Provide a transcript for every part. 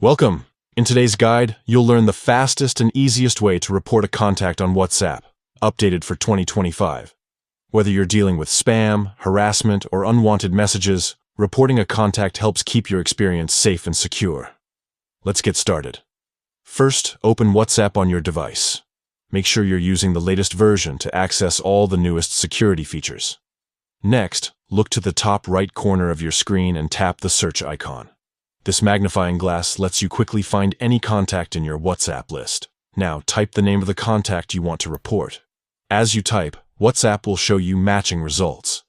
Welcome! In today's guide, you'll learn the fastest and easiest way to report a contact on WhatsApp, updated for 2025. Whether you're dealing with spam, harassment, or unwanted messages, reporting a contact helps keep your experience safe and secure. Let's get started. First, open WhatsApp on your device. Make sure you're using the latest version to access all the newest security features. Next, look to the top right corner of your screen and tap the search icon. This magnifying glass lets you quickly find any contact in your WhatsApp list. Now, type the name of the contact you want to report. As you type, WhatsApp will show you matching results.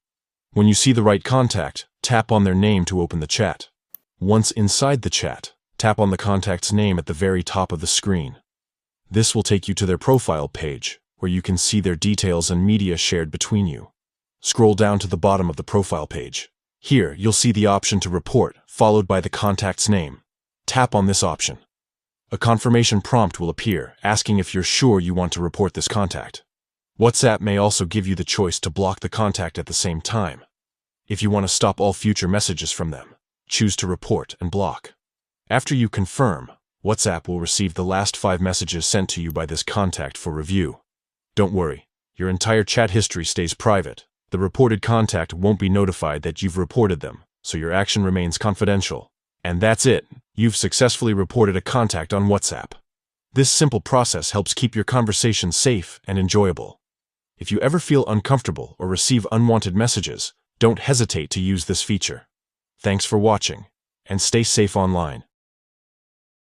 When you see the right contact, tap on their name to open the chat. Once inside the chat, tap on the contact's name at the very top of the screen. This will take you to their profile page, where you can see their details and media shared between you. Scroll down to the bottom of the profile page. Here, you'll see the option to report, followed by the contact's name. Tap on this option. A confirmation prompt will appear, asking if you're sure you want to report this contact. WhatsApp may also give you the choice to block the contact at the same time. If you want to stop all future messages from them, choose to report and block. After you confirm, WhatsApp will receive the last 5 messages sent to you by this contact for review. Don't worry, your entire chat history stays private. The reported contact won't be notified that you've reported them, so your action remains confidential. And that's it. You've successfully reported a contact on WhatsApp. This simple process helps keep your conversation safe and enjoyable. If you ever feel uncomfortable or receive unwanted messages, don't hesitate to use this feature. Thanks for watching, and stay safe online.